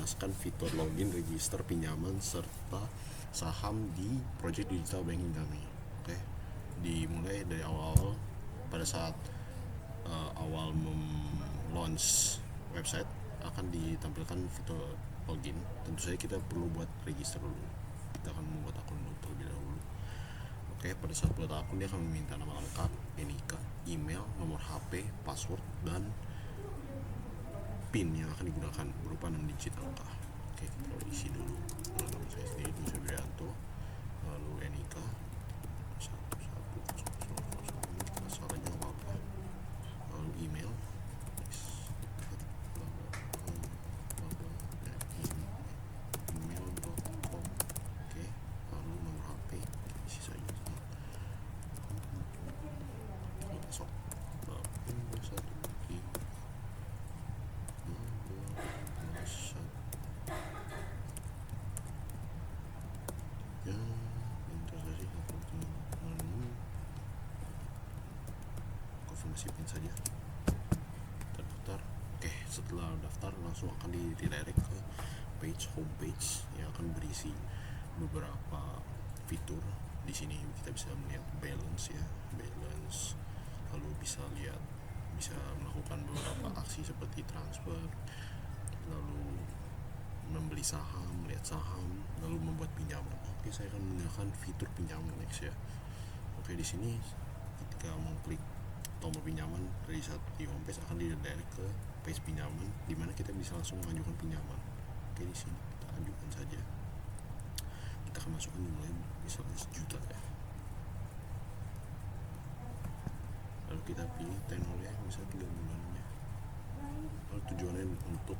menjelaskan fitur login, register pinjaman serta saham di project digital banking kami. Oke, dimulai dari awal pada saat awal launch website akan ditampilkan fitur login. Tentu saja kita perlu buat register dulu. Kita akan membuat akun dulu terlebih dahulu. Oke, pada saat buat akun dia akan meminta nama lengkap, NIK, email, nomor HP, password, dan PIN yang akan digunakan berupa 6 digit angka. Oke, kita isi dulu. Nama saya sendiri Dwi Febrianto, lalu NIK 110000, masalahnya apa-apa, lalu email email.com. Oke, lalu nomor HP isi saja. Masuk konfirmasi PIN saja, terdaftar. Oke, setelah daftar langsung akan di-redirect ke homepage yang akan berisi beberapa fitur. Di sini kita bisa melihat balance, lalu bisa melakukan beberapa aksi seperti transfer, lalu membeli saham, melihat saham, lalu membuat pinjaman. Oke, saya akan menggunakan fitur pinjaman next ya. Oke, di sini ketika mengklik tombol pinjaman dari saat di homepage akan di-redirect ke page pinjaman, di mana kita bisa langsung mengajukan pinjaman. Oke, di sini kita ajukan saja. Kita akan masukkan jumlahnya misalnya 1 juta ya. Lalu kita pilih tenornya misalnya 3 bulannya. Lalu tujuannya untuk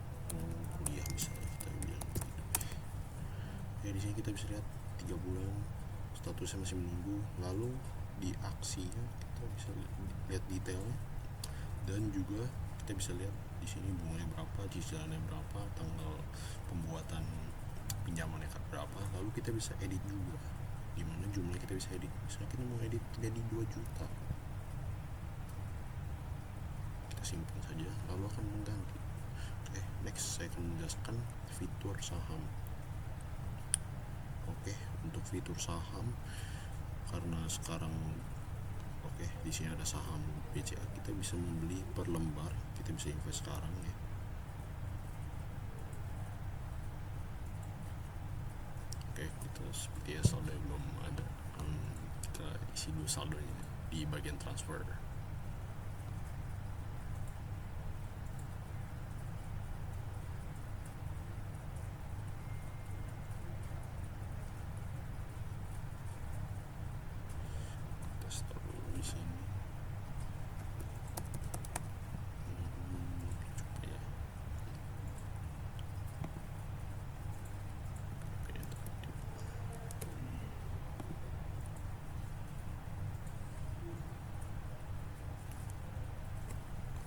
kuliah misalnya kita bilang gitu. Ya, di sini kita bisa lihat 3 bulan, statusnya masih menunggu. Lalu di aksinya kita bisa lihat detailnya, dan juga kita bisa lihat di sini bunganya berapa, cicilannya berapa, tanggal pembuatan pinjamannya berapa. Lalu kita bisa edit juga, dimana jumlah kita bisa edit. Misalnya kita mau edit jadi 2 juta, kita simpan saja lalu akan mengganti. Oke, next saya akan menjelaskan fitur saham. Oke, untuk fitur saham, karena sekarang di sini ada saham BCA, kita bisa membeli per lembar, kita bisa invest sekarang ya. Oke, kita seperti ya saldo belum ada, kita isi dulu saldonya di bagian transfer. Di sini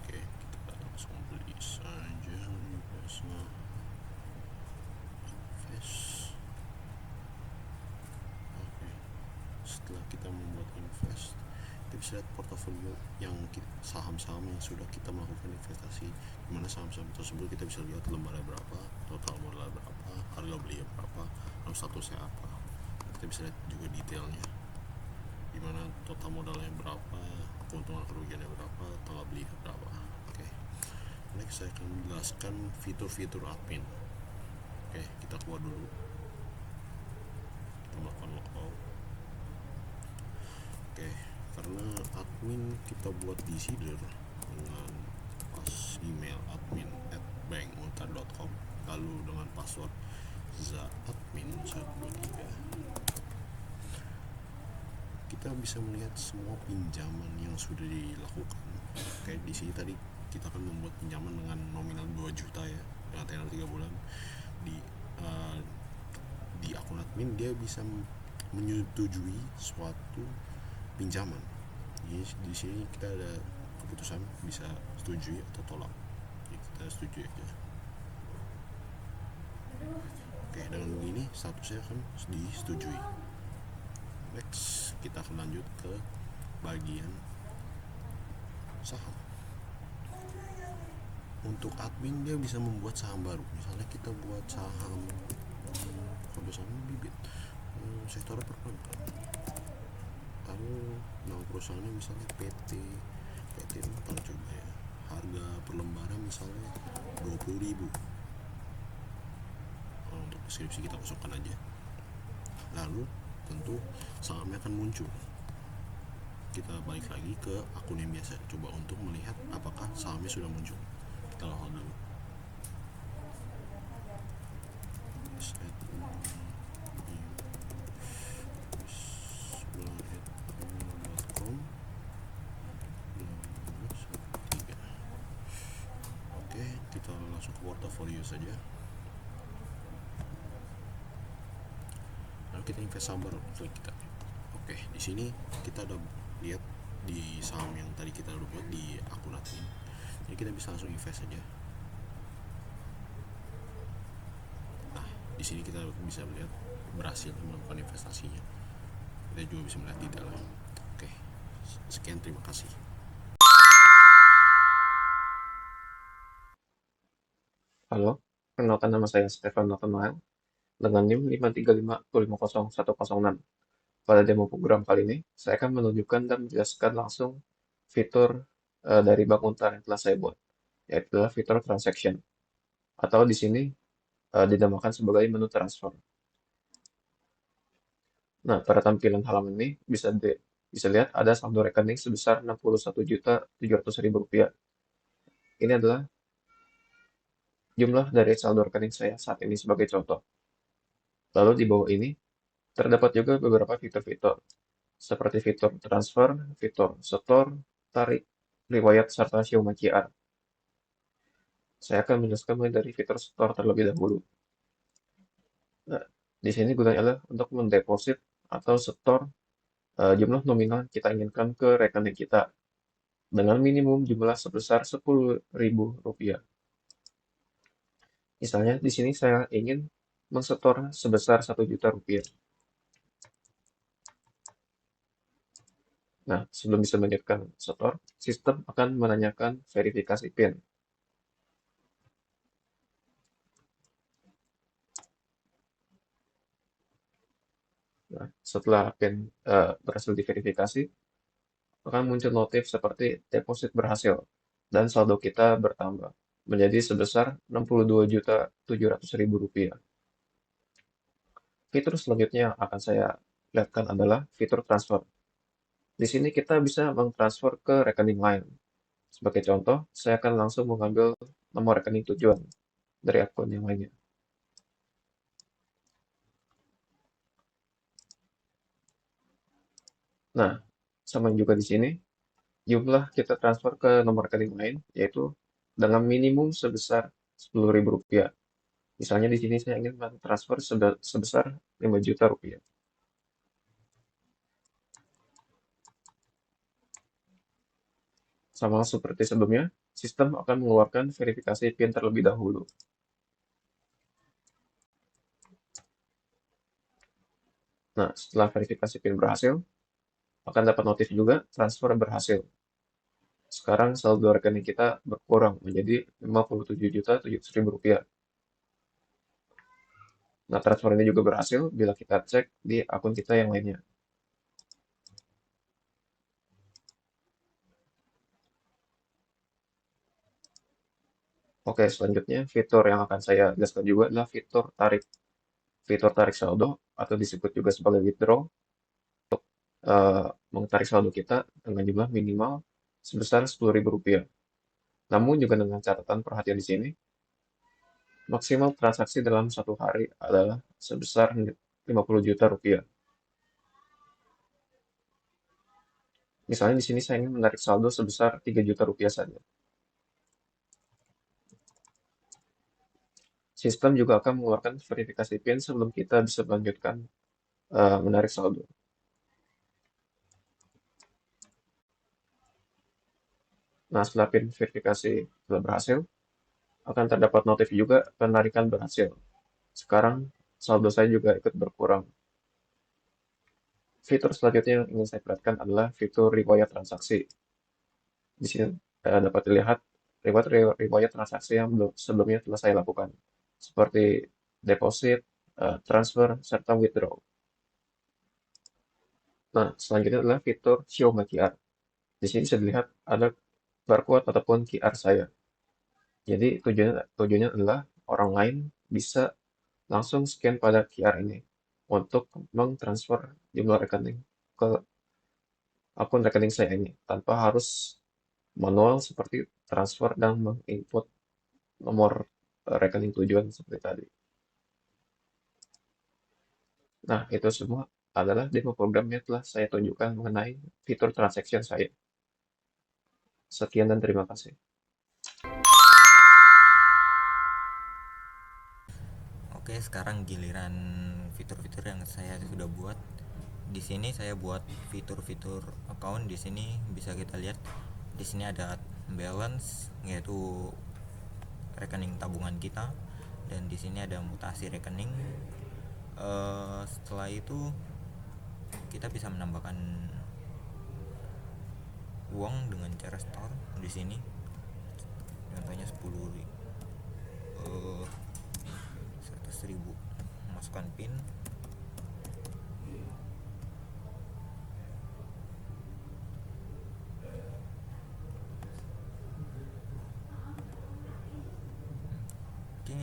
oke, kita langsung beli saja investment invest. Oke, setelah kita membuat invest, kita bisa lihat portofolio yang saham-saham yang sudah kita melakukan investasi, dimana saham-saham tersebut kita bisa lihat lembarnya berapa, total modal berapa, harga belinya berapa, lalu statusnya apa. Kita bisa lihat juga detailnya, dimana total modalnya berapa, keuntungan kerugiannya berapa, tanggal belinya berapa. Oke, next saya akan menjelaskan fitur-fitur admin. Oke, kita keluar dulu, kita melakukan logout. Oke, karena admin kita buat di Seeder dengan email admin@bankuntar.com, lalu dengan password zaadmin123, kita bisa melihat semua pinjaman yang sudah dilakukan. Oke, di sini tadi kita akan membuat pinjaman dengan nominal 2 juta ya, dengan tenor 3 bulan. Di akun admin dia bisa menyetujui suatu pinjaman. Jadi di sini kita ada keputusan bisa setujui atau tolak. Jadi kita setujui aja. Oke, dengan begini statusnya akan disetujui. Next, kita akan lanjut ke bagian saham. untuk admin dia bisa membuat saham baru. Misalnya kita buat saham kode saham bibit sektor perbankan, lalu nama perusahaannya misalnya PT Unpar, coba ya, harga per lembaran misalnya 20.000. Untuk deskripsi kita masukkan aja, lalu tentu sahamnya akan muncul. Kita balik lagi ke akun yang biasa, coba untuk melihat apakah sahamnya sudah muncul. Kita login dulu. Oke, kita langsung ke portofolio saja. Lalu kita invest saham baru, klik kita. Oke, di sini kita udah lihat di saham yang tadi kita udah buat di akun admin. Jadi kita bisa langsung invest saja. Nah, di sini kita bisa melihat berhasil melakukan investasinya. Kita juga bisa melihat detailnya. Oke, sekian, terima kasih. Halo, perkenalkan nama saya Stefan Nathanael dengan NIM 535250106. Pada demo program kali ini, saya akan menunjukkan dan menjelaskan langsung fitur dari Bank Untar yang telah saya buat, yaitu fitur transaction, atau di sini dinamakan sebagai menu transfer. Nah, pada tampilan halaman ini bisa lihat ada saldo rekening sebesar Rp61.700.000. Ini adalah jumlah dari saldo rekening saya saat ini sebagai contoh. Lalu di bawah ini terdapat juga beberapa fitur-fitur, seperti fitur transfer, fitur setor, tarik, riwayat, serta Xiaomi QR. Saya akan menjelaskan mulai dari fitur setor terlebih dahulu. Nah, di sini gunanya adalah untuk mendeposit atau setor jumlah nominal yang kita inginkan ke rekening kita dengan minimum jumlah sebesar Rp10.000. Misalnya di sini saya ingin mensetor sebesar Rp1.000.000. Nah, sebelum bisa melanjutkan setor, sistem akan menanyakan verifikasi PIN. Nah, setelah PIN berhasil diverifikasi, akan muncul notif seperti deposit berhasil dan saldo kita bertambah menjadi sebesar Rp62.700.000. Fitur selanjutnya yang akan saya lihatkan adalah fitur transfer. Di sini kita bisa mentransfer ke rekening lain. Sebagai contoh, saya akan langsung mengambil nomor rekening tujuan dari akun yang lainnya. Nah, sama juga di sini, jumlah kita transfer ke nomor rekening lain, yaitu dengan minimum sebesar Rp10.000. Misalnya di sini saya ingin mentransfer sebesar Rp5.000.000. Sama seperti sebelumnya, sistem akan mengeluarkan verifikasi PIN terlebih dahulu. Nah, setelah verifikasi PIN berhasil, akan dapat notif juga transfer berhasil. Sekarang saldo rekening kita berkurang menjadi Rp57.700.000. Nah, transfer ini juga berhasil bila kita cek di akun kita yang lainnya. Oke, selanjutnya fitur yang akan saya jelaskan juga adalah fitur tarik. Fitur tarik saldo atau disebut juga sebagai withdraw, mengtarik saldo kita dengan jumlah minimal sebesar Rp10.000. Namun juga dengan catatan perhatian di sini, maksimal transaksi dalam satu hari adalah sebesar Rp50 juta. Misalnya di sini saya ingin menarik saldo sebesar Rp3 juta saja. Sistem juga akan mengeluarkan verifikasi PIN sebelum kita bisa melanjutkan menarik saldo. Nah, setelah PIN verifikasi telah berhasil, akan terdapat notif juga penarikan berhasil. Sekarang saldo saya juga ikut berkurang. Fitur selanjutnya yang ingin saya perlihatkan adalah fitur riwayat transaksi. Di sini dapat dilihat riwayat transaksi yang sebelumnya telah saya lakukan, seperti deposit, transfer, serta withdraw. Nah, selanjutnya adalah fitur Show My QR. Di sini bisa dilihat ada barcode ataupun QR saya. Jadi tujuannya adalah orang lain bisa langsung scan pada QR ini untuk mentransfer jumlah rekening ke akun rekening saya ini tanpa harus manual seperti transfer dan menginput nomor rekening tujuan seperti tadi. Nah, itu semua adalah demo program yang telah saya tunjukkan mengenai fitur transaction saya. Sekian dan terima kasih. Oke, sekarang giliran fitur-fitur yang saya sudah buat. Di sini saya buat fitur-fitur account. Di sini bisa kita lihat. Di sini ada balance, yaitu rekening tabungan kita, dan di sini ada mutasi rekening. Setelah itu kita bisa menambahkan uang dengan cara store di sini. Contohnya 100.000. Masukkan pin. Oke.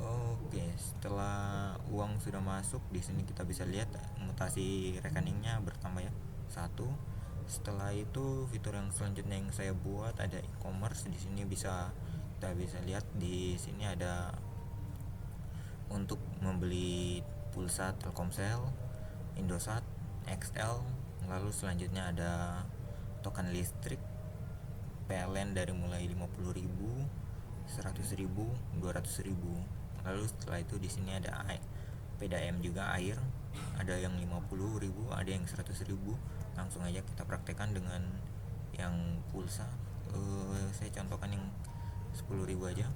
Oke, setelah uang sudah masuk, di sini kita bisa lihat mutasi rekeningnya bertambah ya. Satu. Setelah itu fitur yang selanjutnya yang saya buat ada e-commerce. Di sini kita bisa lihat di sini ada untuk membeli pulsa Telkomsel, Indosat, XL. Lalu selanjutnya ada token listrik PLN dari mulai 50.000, 100.000, 200.000. Lalu setelah itu di sini ada PDAM juga air, ada yang 50.000, ada yang 100.000. Langsung aja kita praktekkan dengan yang pulsa. Saya contohkan yang 10.000 aja.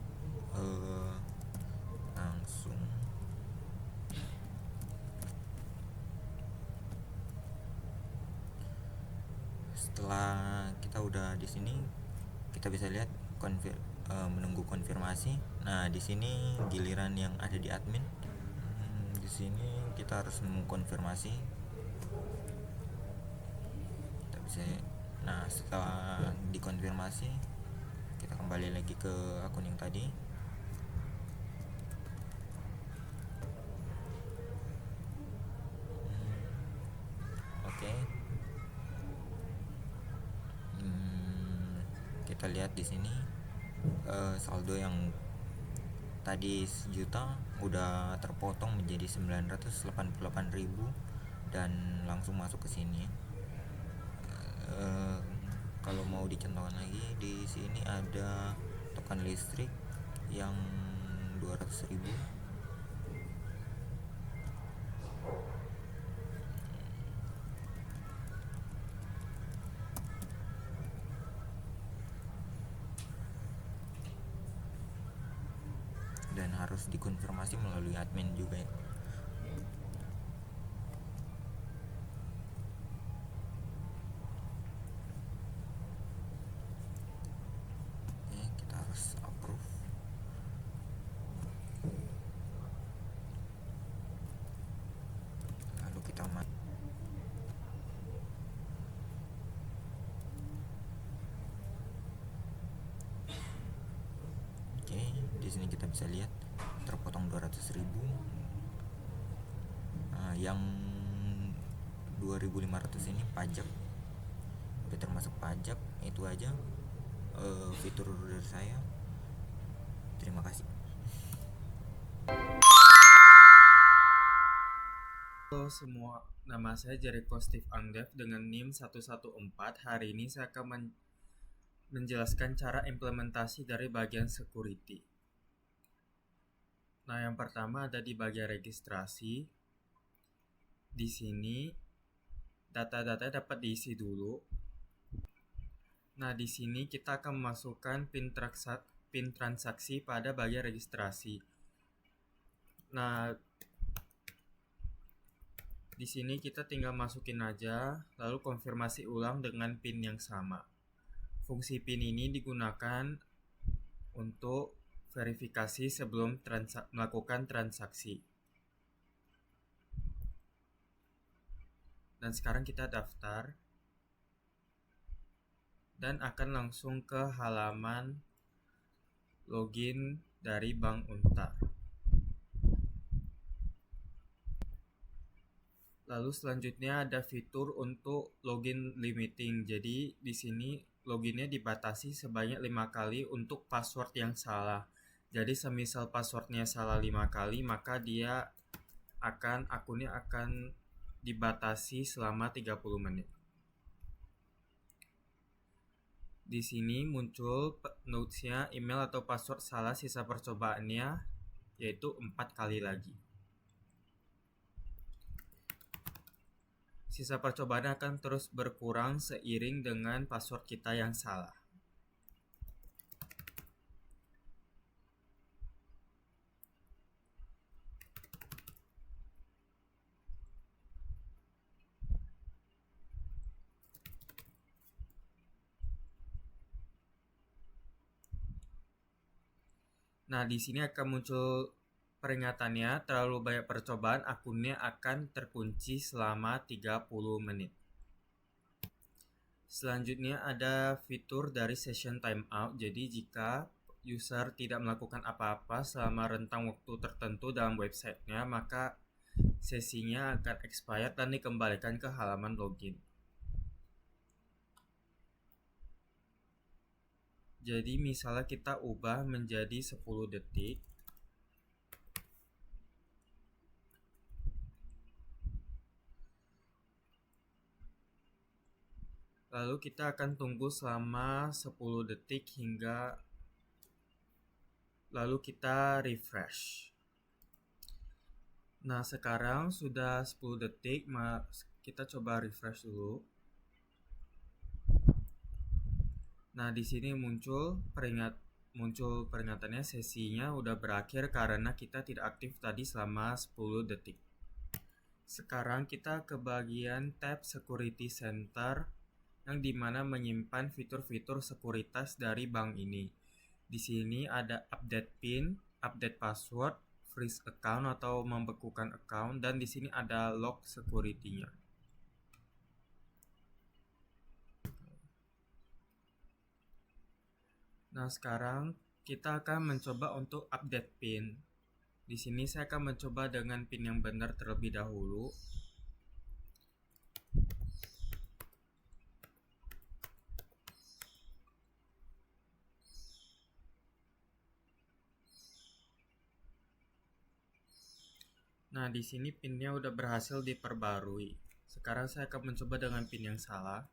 Langsung setelah kita udah di sini, kita bisa lihat menunggu konfirmasi. Nah, di sini giliran yang ada di admin. Di sini kita harus mengkonfirmasi. Kita bisa. Nah, setelah dikonfirmasi, kita kembali lagi ke akun yang tadi. Oke. Kita lihat di sini saldo yang tadi 1 juta udah terpotong menjadi 988.000 dan langsung masuk ke sini. Kalau mau dicontohkan lagi, di sini ada token listrik yang 200.000 dan harus dikonfirmasi melalui admin juga ya. Kita harus approve. Lalu kita Oke, di sini kita bisa lihat terpotong 200.000. Yang 2.500 ini pajak, udah termasuk pajak. Itu aja fitur dari saya. Terima kasih. Halo semua, nama saya Jericho Steve Angdev dengan NIM 114. Hari ini saya akan menjelaskan cara implementasi dari bagian security. Nah, yang pertama ada di bagian registrasi. Di sini data-data dapat diisi dulu. Nah, di sini kita akan memasukkan PIN transaksi pada bagian registrasi. Nah, di sini kita tinggal masukin aja, lalu konfirmasi ulang dengan PIN yang sama. Fungsi PIN ini digunakan untuk verifikasi sebelum melakukan transaksi. Dan sekarang kita daftar dan akan langsung ke halaman login dari Bank Untar. Lalu selanjutnya ada fitur untuk login limiting. Jadi di sini loginnya dibatasi sebanyak 5 kali untuk password yang salah. Jadi semisal passwordnya salah 5 kali, maka akunnya akan dibatasi selama 30 menit. Di sini muncul notesnya email atau password salah, sisa percobaannya yaitu 4 kali lagi. Sisa percobaan akan terus berkurang seiring dengan password kita yang salah. Nah, di sini akan muncul peringatannya, terlalu banyak percobaan, akunnya akan terkunci selama 30 menit. Selanjutnya ada fitur dari session timeout. Jadi jika user tidak melakukan apa-apa selama rentang waktu tertentu dalam websitenya, maka sesinya akan expired dan dikembalikan ke halaman login. Jadi misalnya kita ubah menjadi 10 detik. Lalu kita akan tunggu selama 10 detik hingga lalu kita refresh. Nah, sekarang sudah 10 detik, kita coba refresh dulu. Nah, di sini muncul peringatannya sesinya udah berakhir karena kita tidak aktif tadi selama 10 detik. Sekarang kita ke bagian tab Security Center yang dimana menyimpan fitur-fitur sekuritas dari bank ini. Di sini ada update PIN, update password, freeze account atau membekukan account, dan di sini ada log security-nya. Nah, sekarang kita akan mencoba untuk update PIN. Di sini saya akan mencoba dengan PIN yang benar terlebih dahulu. Nah, di sini PIN-nya udah berhasil diperbarui. Sekarang saya akan mencoba dengan PIN yang salah.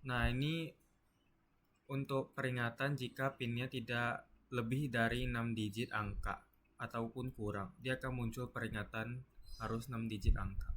Nah, ini untuk peringatan jika PIN-nya tidak lebih dari 6 digit angka ataupun kurang. Dia akan muncul peringatan harus 6 digit angka.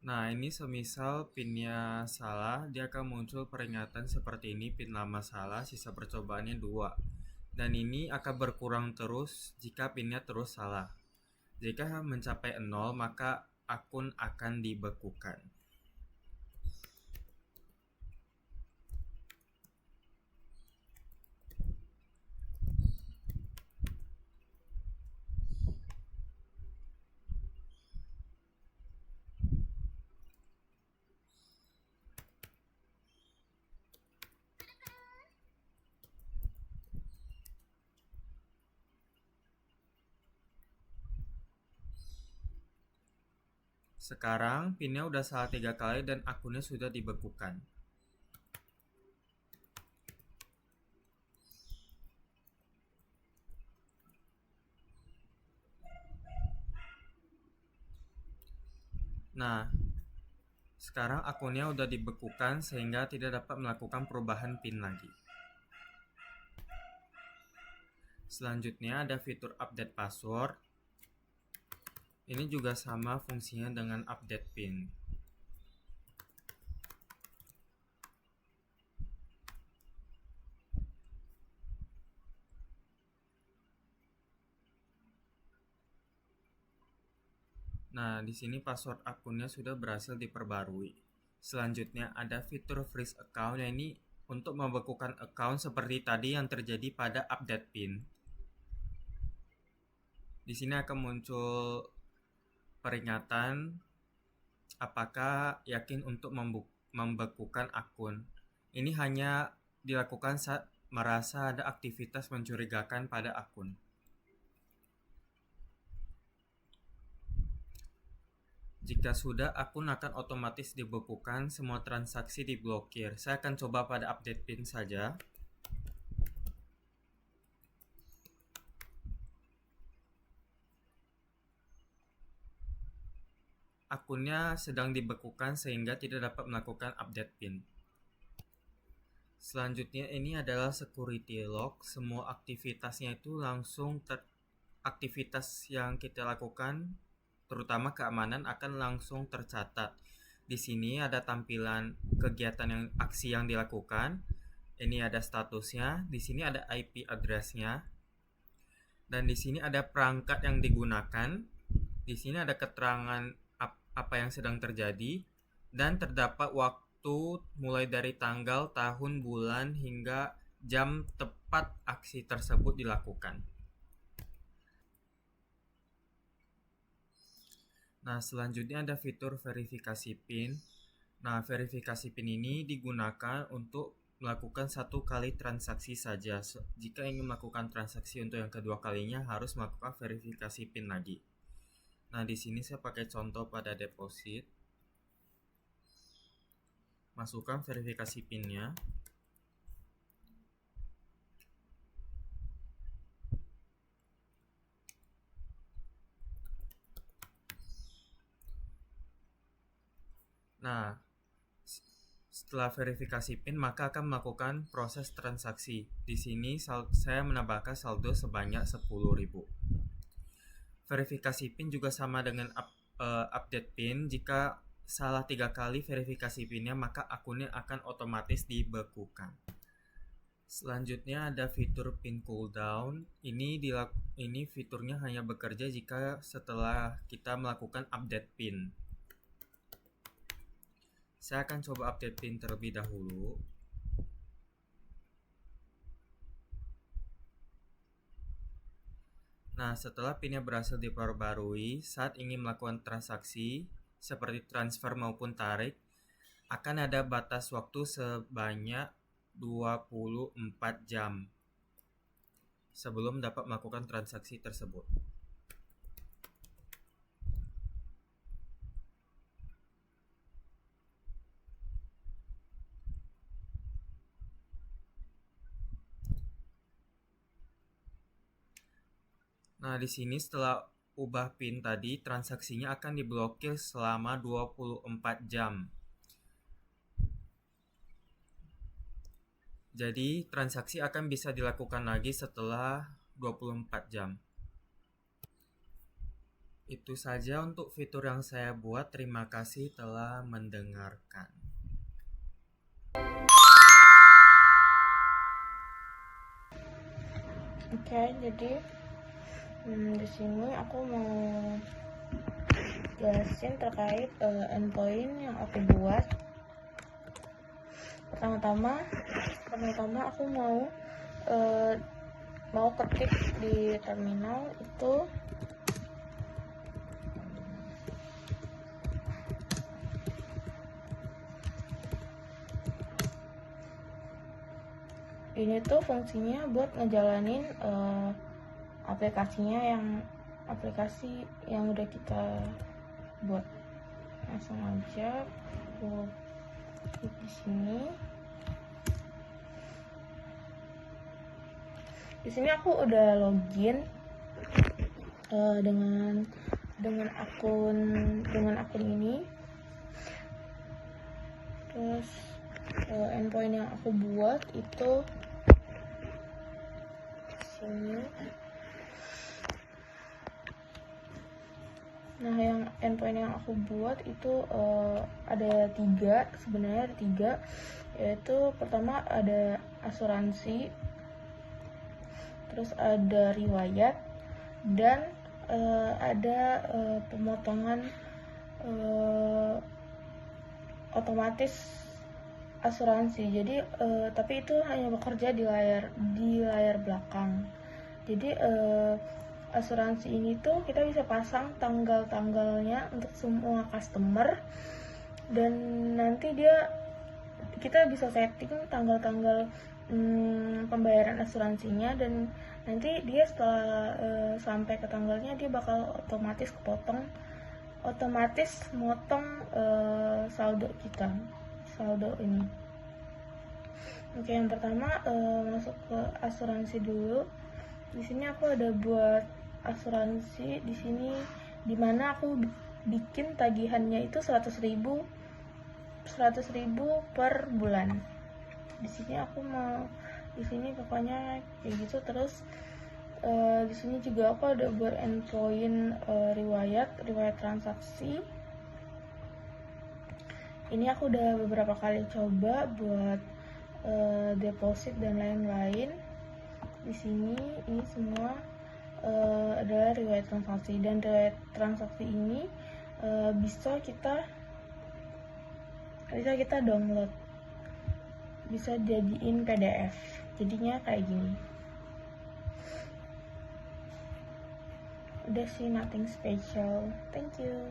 Nah, ini semisal PIN-nya salah, dia akan muncul peringatan seperti ini, PIN lama salah, sisa percobaannya 2. Dan ini akan berkurang terus jika PIN-nya terus salah. Jika mencapai 0, maka akun akan dibekukan. Sekarang PIN-nya udah salah 3 kali dan akunnya sudah dibekukan. Nah, sekarang akunnya udah dibekukan sehingga tidak dapat melakukan perubahan PIN lagi. Selanjutnya ada fitur update password. Ini juga sama fungsinya dengan update pin. Nah, di sini password akunnya sudah berhasil diperbarui. Selanjutnya ada fitur freeze account, yang ini untuk membekukan account seperti tadi yang terjadi pada update pin. Di sini akan muncul peringatan apakah yakin untuk membekukan akun. Ini hanya dilakukan saat merasa ada aktivitas mencurigakan pada akun. Jika sudah, akun akan otomatis dibekukan, semua transaksi diblokir. Saya akan coba pada update pin saja. Akunnya sedang dibekukan sehingga tidak dapat melakukan update pin. Selanjutnya ini adalah security log. Semua aktivitasnya itu langsung aktivitas yang kita lakukan, terutama keamanan, akan langsung tercatat. Di sini ada tampilan kegiatan aksi yang dilakukan. Ini ada statusnya, di sini ada IP address-nya. Dan di sini ada perangkat yang digunakan. Di sini ada keterangan apa yang sedang terjadi dan terdapat waktu mulai dari tanggal, tahun, bulan hingga jam tepat aksi tersebut dilakukan. Nah, selanjutnya ada fitur verifikasi PIN. Nah, verifikasi PIN ini digunakan untuk melakukan satu kali transaksi saja. Jika ingin melakukan transaksi untuk yang kedua kalinya, harus melakukan verifikasi PIN lagi. Nah, di sini saya pakai contoh pada deposit. Masukkan verifikasi PIN-nya. Nah, setelah verifikasi PIN, maka akan melakukan proses transaksi. Di sini saya menambahkan saldo sebanyak 10.000. Verifikasi PIN juga sama dengan update PIN. Jika salah 3 kali verifikasi PIN-nya, maka akunnya akan otomatis dibekukan. Selanjutnya ada fitur PIN cooldown. Ini fiturnya hanya bekerja jika setelah kita melakukan update PIN. Saya akan coba update PIN terlebih dahulu. Nah, setelah PIN-nya berhasil diperbarui, saat ingin melakukan transaksi seperti transfer maupun tarik, akan ada batas waktu sebanyak 24 jam sebelum dapat melakukan transaksi tersebut. Nah, di sini setelah ubah PIN tadi, transaksinya akan diblokir selama 24 jam. Jadi, transaksi akan bisa dilakukan lagi setelah 24 jam. Itu saja untuk fitur yang saya buat. Terima kasih telah mendengarkan. Oke, jadi di sini aku mau jelasin terkait endpoint yang aku buat. Pertama-tama aku mau ketik di terminal itu ini tuh fungsinya buat ngejalanin aplikasi yang udah kita buat. Langsung aja aku klik di sini. Di sini aku udah login dengan akun ini. Terus endpoint yang aku buat itu di sini. Nah, yang endpoint yang aku buat itu ada 3, sebenarnya ada 3, yaitu pertama ada asuransi, terus ada riwayat, dan ada pemotongan otomatis asuransi. Jadi tapi itu hanya bekerja di layar belakang. Jadi asuransi ini tuh kita bisa pasang tanggal-tanggalnya untuk semua customer, dan nanti kita bisa setting tanggal-tanggal pembayaran asuransinya, dan nanti dia setelah sampai ke tanggalnya dia bakal otomatis motong saldo ini. Oke, yang pertama masuk ke asuransi dulu. Di sini aku ada buat asuransi di sini, dimana aku bikin tagihannya itu 100.000 per bulan. Di sini pokoknya kayak gitu. Terus di sini juga aku ada buat endpoint riwayat transaksi. Ini aku udah beberapa kali coba buat deposit dan lain-lain. Di sini ini semua adalah riwayat transaksi, dan riwayat transaksi ini bisa kita download, bisa jadiin PDF, jadinya kayak gini. Udah sih, nothing special. Thank you.